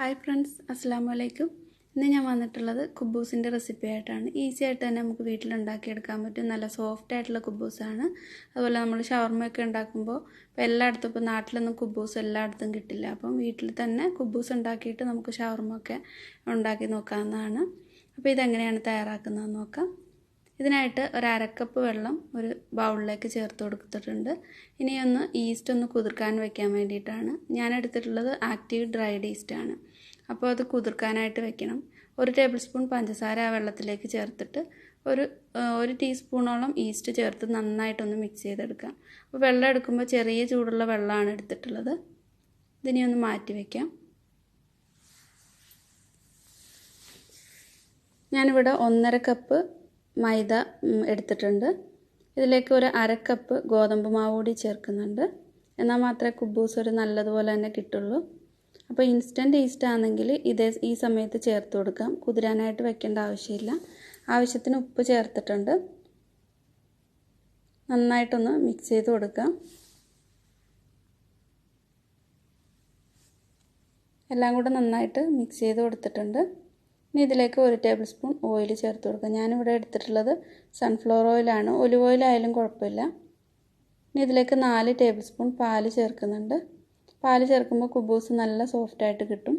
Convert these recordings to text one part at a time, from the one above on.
Hi friends, അസ്സലാമു അലൈക്കും. ഇന്ന് ഞാൻ വന്നിട്ടുള്ളത് കുബൂസിൻ്റെ റെസിപ്പി ആയിട്ടാണ്. ഈസി ആയിട്ട് തന്നെ നമുക്ക് വീട്ടിലുണ്ടാക്കിയെടുക്കാൻ പറ്റും. നല്ല സോഫ്റ്റ് ആയിട്ടുള്ള കുബൂസാണ്. അതുപോലെ നമ്മൾ ഷവർമയൊക്കെ ഉണ്ടാക്കുമ്പോൾ ഇപ്പോൾ എല്ലായിടത്തും ഇപ്പോൾ നാട്ടിലൊന്നും കുബൂസ് എല്ലായിടത്തും കിട്ടില്ല. അപ്പം വീട്ടിൽ തന്നെ കുബൂസ് ഉണ്ടാക്കിയിട്ട് നമുക്ക് ഷവർമ ഒക്കെ ഉണ്ടാക്കി നോക്കാവുന്നതാണ്. അപ്പോൾ ഇതെങ്ങനെയാണ് തയ്യാറാക്കുന്നതെന്ന് നോക്കാം. ഇതിനായിട്ട് ഒരു അരക്കപ്പ് വെള്ളം ഒരു ബൗളിലേക്ക് ചേർത്ത് കൊടുത്തിട്ടുണ്ട്. ഇനി ഒന്ന് ഈസ്റ്റ് ഒന്ന് കുതിർക്കാൻ വെക്കാൻ വേണ്ടിയിട്ടാണ്. ഞാൻ എടുത്തിട്ടുള്ളത് ആക്റ്റീവ് ഡ്രൈഡ് ഈസ്റ്റാണ്. അപ്പോൾ അത് കുതിർക്കാനായിട്ട് വെക്കണം. 1 ടേബിൾ സ്പൂൺ പഞ്ചസാര ആ വെള്ളത്തിലേക്ക് ചേർത്തിട്ട് ഒരു ടീസ്പൂണോളം ഈസ്റ്റ് ചേർത്ത് നന്നായിട്ടൊന്ന് മിക്സ് ചെയ്തെടുക്കാം. അപ്പോൾ വെള്ളം എടുക്കുമ്പോൾ ചെറിയ ചൂടുള്ള വെള്ളമാണ് എടുത്തിട്ടുള്ളത്. ഇതിനെ ഒന്ന് മാറ്റി വയ്ക്കാം. ഞാനിവിടെ 1.5 കപ്പ് മൈദ എടുത്തിട്ടുണ്ട്. ഇതിലേക്ക് ഒരു അരക്കപ്പ് ഗോതമ്പ് മാവ് കൂടി ചേർക്കുന്നുണ്ട്. എന്നാൽ മാത്രമേ കുബൂസ് ഒരു നല്ലതുപോലെ തന്നെ കിട്ടുള്ളൂ. അപ്പോൾ ഇൻസ്റ്റൻറ്റ് ഈസ്റ്റ് ആണെങ്കിൽ ഈ സമയത്ത് ചേർത്ത് കൊടുക്കാം. കുതിരാനായിട്ട് വെക്കേണ്ട ആവശ്യമില്ല. ആവശ്യത്തിന് ഉപ്പ് ചേർത്തിട്ടുണ്ട്. നന്നായിട്ടൊന്ന് മിക്സ് ചെയ്ത് കൊടുക്കാം. എല്ലാം കൂടെ നന്നായിട്ട് മിക്സ് ചെയ്ത് കൊടുത്തിട്ടുണ്ട്. ഇനി ഇതിലേക്ക് 1 ടേബിൾ സ്പൂൺ ഓയിൽ ചേർത്ത് കൊടുക്കാം. ഞാനിവിടെ എടുത്തിട്ടുള്ളത് സൺഫ്ലവർ ഓയിലാണ്. ഒലിവ് ഓയിലായാലും കുഴപ്പമില്ല. ഇനി ഇതിലേക്ക് 4 ടേബിൾ സ്പൂൺ പാല് ചേർക്കുന്നുണ്ട്. പാല് ചേർക്കുമ്പോൾ കുബൂസ് നല്ല സോഫ്റ്റായിട്ട് കിട്ടും.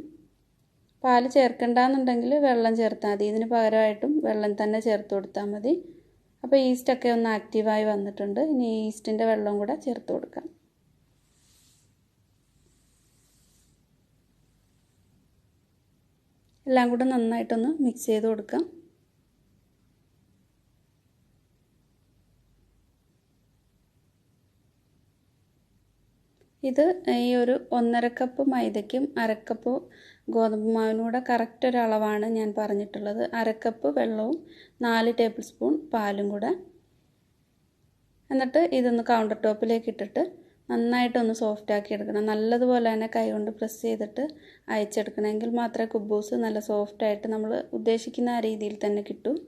പാല് ചേർക്കണ്ടെന്നുണ്ടെങ്കിൽ വെള്ളം ചേർത്താൽ മതി. ഇതിന് പകരമായിട്ടും വെള്ളം തന്നെ ചേർത്ത് കൊടുത്താൽ മതി. അപ്പോൾ ഈസ്റ്റൊക്കെ ഒന്ന് ആക്റ്റീവായി വന്നിട്ടുണ്ട്. ഇനി ഈസ്റ്റിൻ്റെ വെള്ളം കൂടെ ചേർത്ത് കൊടുക്കാം. എല്ലാം കൂടെ നന്നായിട്ടൊന്ന് മിക്സ് ചെയ്ത് കൊടുക്കാം. ഇത് ഈ ഒരു 1.5 കപ്പ് മൈദയ്ക്കും അരക്കപ്പ് ഗോതമ്പ് മാവിനൂടെ കറക്റ്റ് ഒരു അളവാണ് ഞാൻ പറഞ്ഞിട്ടുള്ളത്. അരക്കപ്പ് വെള്ളവും 4 ടേബിൾ സ്പൂൺ പാലും കൂടെ. എന്നിട്ട് ഇതൊന്ന് കൗണ്ടർ ടോപ്പിലേക്ക് ഇട്ടിട്ട് നന്നായിട്ടൊന്ന് സോഫ്റ്റാക്കി എടുക്കണം. നല്ലതുപോലെ തന്നെ കൈകൊണ്ട് പ്രസ് ചെയ്തിട്ട് അയച്ചെടുക്കണമെങ്കിൽ മാത്രമേ കുബൂസ് നല്ല സോഫ്റ്റായിട്ട് നമ്മൾ ഉദ്ദേശിക്കുന്ന ആ രീതിയിൽ തന്നെ കിട്ടും.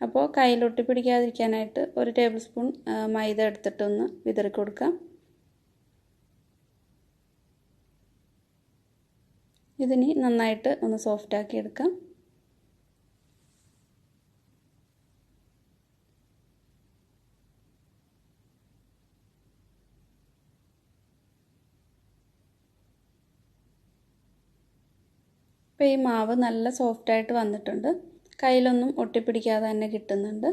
അപ്പോൾ കയ്യിലൊട്ടി പിടിക്കാതിരിക്കാനായിട്ട് 1 ടേബിൾ സ്പൂൺ മൈദ എടുത്തിട്ടൊന്ന് വിതറി കൊടുക്കാം. ഇതിനി നന്നായിട്ട് ഒന്ന് സോഫ്റ്റാക്കി എടുക്കാം. ഇപ്പോൾ ഈ മാവ് നല്ല സോഫ്റ്റായിട്ട് വന്നിട്ടുണ്ട്. കയ്യിലൊന്നും ഒട്ടിപ്പിടിക്കാതെ തന്നെ കിട്ടുന്നുണ്ട്.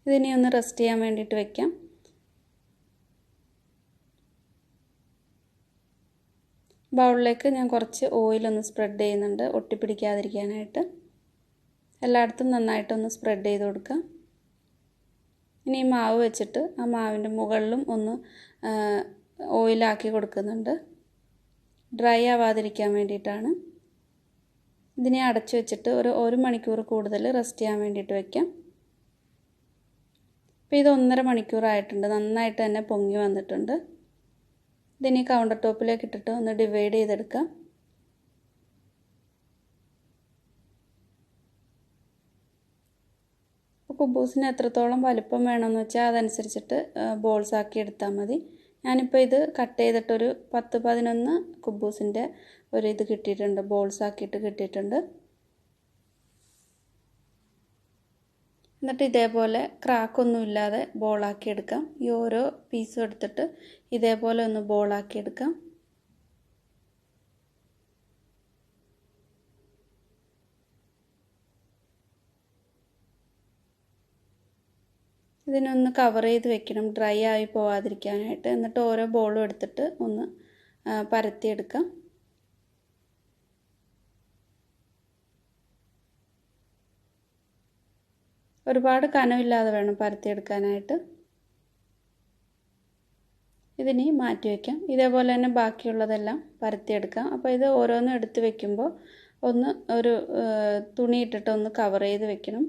ഇതിനെ ഒന്ന് റെസ്റ്റ് ചെയ്യാൻ വേണ്ടിയിട്ട് വെക്കാം. ബൗളിലേക്ക് ഞാൻ കുറച്ച് ഓയിലൊന്ന് സ്പ്രെഡ് ചെയ്യുന്നുണ്ട് ഒട്ടിപ്പിടിക്കാതിരിക്കാനായിട്ട്. എല്ലായിടത്തും നന്നായിട്ടൊന്ന് സ്പ്രെഡ് ചെയ്ത് കൊടുക്കാം. ഇനി ഈ മാവ് വെച്ചിട്ട് ആ മാവിൻ്റെ മുകളിലും ഒന്ന് ഓയിലാക്കി കൊടുക്കുന്നുണ്ട്. ഡ്രൈ ആവാതിരിക്കാൻ വേണ്ടിയിട്ടാണ്. ഇതിനെ അടച്ചു വെച്ചിട്ട് ഒരു മണിക്കൂർ കൂടുതൽ റെസ്റ്റ് ചെയ്യാൻ വേണ്ടിയിട്ട് വയ്ക്കാം. ഇപ്പോൾ ഇത് 1.5 മണിക്കൂറായിട്ടുണ്ട്. നന്നായിട്ട് തന്നെ പൊങ്ങി വന്നിട്ടുണ്ട്. ഇതിനെ കൗണ്ടർ ടോപ്പിലേക്ക് ഇട്ടിട്ട് ഒന്ന് ഡിവൈഡ് ചെയ്തെടുക്കാം. അപ്പോൾ കുബൂസിന് എത്രത്തോളം വലിപ്പം വേണമെന്ന് വെച്ചാൽ അതനുസരിച്ചിട്ട് ബോൾസ് ആക്കി എടുത്താൽ മതി. ഞാനിപ്പോൾ ഇത് കട്ട് ചെയ്തിട്ടൊരു 10-11 കുബൂസിൻ്റെ ഇത് കിട്ടിയിട്ടുണ്ട്. ബോൾസ് ആക്കിയിട്ട് കിട്ടിയിട്ടുണ്ട്. എന്നിട്ട് ഇതേപോലെ ക്രാക്കൊന്നും ഇല്ലാതെ ബോളാക്കി എടുക്കാം. ഈ ഓരോ പീസും എടുത്തിട്ട് ഇതേപോലെ ഒന്ന് ബോളാക്കി എടുക്കാം. ഇതിനൊന്ന് കവർ ചെയ്ത് വെക്കണം, ഡ്രൈ ആയി പോവാതിരിക്കാനായിട്ട്. എന്നിട്ട് ഓരോ ബോളും എടുത്തിട്ട് ഒന്ന് പരത്തിയെടുക്കാം. ഒരുപാട് കനമില്ലാതെ വേണം പരത്തിയെടുക്കാനായിട്ട്. ഇതിനി മാറ്റി വയ്ക്കാം. ഇതേപോലെ തന്നെ ബാക്കിയുള്ളതെല്ലാം പരത്തിയെടുക്കാം. അപ്പോൾ ഇത് ഓരോന്നും എടുത്ത് വെക്കുമ്പോൾ ഒന്ന് ഒരു തുണി ഇട്ടിട്ട് ഒന്ന് കവർ ചെയ്ത് വെക്കണം.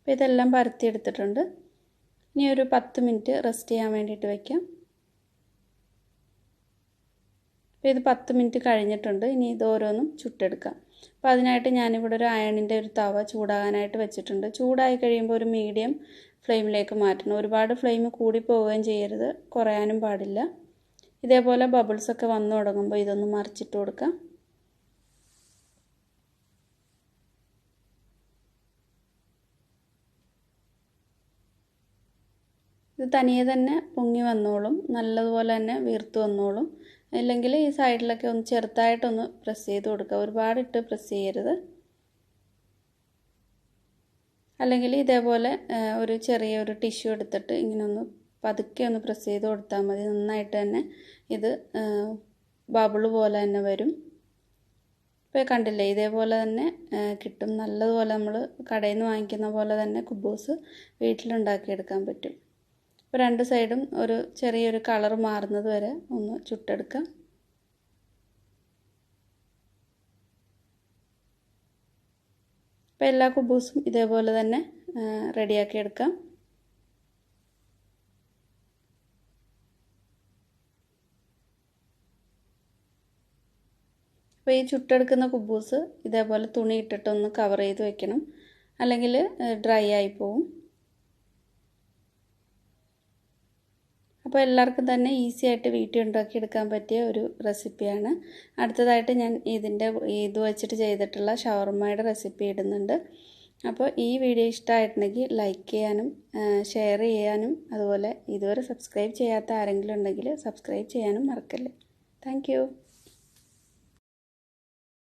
അപ്പോൾ ഇതെല്ലാം പരത്തിയെടുത്തിട്ടുണ്ട്. ഇനി ഒരു 10 മിനിറ്റ് റെസ്റ്റ് ചെയ്യാൻ വേണ്ടിയിട്ട് വയ്ക്കാം. അപ്പോൾ ഇത് 10 മിനിറ്റ് കഴിഞ്ഞിട്ടുണ്ട്. ഇനി ഇത് ഓരോന്നും ചുട്ടെടുക്കാം. അപ്പോൾ അതിനായിട്ട് ഞാനിവിടെ ഒരു അയണിൻ്റെ ഒരു തവ ചൂടാകാനായിട്ട് വെച്ചിട്ടുണ്ട്. ചൂടായി കഴിയുമ്പോൾ ഒരു മീഡിയം ഫ്ലെയിമിലേക്ക് മാറ്റണം. ഒരുപാട് ഫ്ലെയിം കൂടി പോവുകയും ചെയ്യരുത്, കുറയാനും പാടില്ല. ഇതേപോലെ ബബിൾസൊക്കെ വന്നു തുടങ്ങുമ്പോൾ ഇതൊന്ന് മറിച്ചിട്ട് കൊടുക്കാം. ഇത് തനിയെ തന്നെ പൊങ്ങി വന്നോളും, നല്ലതുപോലെ തന്നെ വീർത്ത് വന്നോളും. അല്ലെങ്കിൽ ഈ സൈഡിലൊക്കെ ഒന്ന് ചെറുതായിട്ടൊന്ന് പ്രസ് ചെയ്ത് കൊടുക്കുക, ഒരുപാടിട്ട് പ്രസ് ചെയ്യരുത്. അല്ലെങ്കിൽ ഇതേപോലെ ഒരു ചെറിയൊരു ടിഷ്യൂ എടുത്തിട്ട് ഇങ്ങനെ ഒന്ന് പതുക്കെ ഒന്ന് പ്രസ് ചെയ്ത് കൊടുത്താൽ മതി. നന്നായിട്ട് തന്നെ ഇത് ബബിൾ പോലെ തന്നെ വരും. ഇപ്പോൾ കണ്ടില്ലേ, ഇതേപോലെ തന്നെ കിട്ടും. നല്ലതുപോലെ നമ്മൾ കടയിൽ നിന്ന് വാങ്ങിക്കുന്ന പോലെ തന്നെ കുബൂസ് വീട്ടിലുണ്ടാക്കിയെടുക്കാൻ പറ്റും. ഇപ്പോൾ രണ്ട് സൈഡും ഒരു ചെറിയൊരു കളർ മാറുന്നത് വരെ ഒന്ന് ചുട്ടെടുക്കാം. അപ്പോൾ എല്ലാ കുബൂസും ഇതേപോലെ തന്നെ റെഡിയാക്കി എടുക്കാം. അപ്പോൾ ഈ ചുട്ടെടുക്കുന്ന കുബൂസ് ഇതേപോലെ തുണി ഇട്ടിട്ടൊന്ന് കവർ ചെയ്ത് വെക്കണം, അല്ലെങ്കിൽ ഡ്രൈ ആയി പോവും. അപ്പോൾ എല്ലാവർക്കും തന്നെ ഈസി ആയിട്ട് വീട്ടിൽ ഉണ്ടാക്കിയെടുക്കാൻ പറ്റിയ ഒരു റെസിപ്പിയാണ്. അടുത്തതായിട്ട് ഞാൻ ഇത് വെച്ചിട്ട് ചെയ്തിട്ടുള്ള ഷവർമ്മയുടെ റെസിപ്പി ഇടുന്നുണ്ട്. അപ്പോൾ ഈ വീഡിയോ ഇഷ്ടമായിട്ടുണ്ടെങ്കിൽ ലൈക്ക് ചെയ്യാനും ഷെയർ ചെയ്യാനും അതുപോലെ ഇതുവരെ സബ്സ്ക്രൈബ് ചെയ്യാത്ത ആരെങ്കിലും ഉണ്ടെങ്കിൽ സബ്സ്ക്രൈബ് ചെയ്യാനും മറക്കല്ലേ. താങ്ക്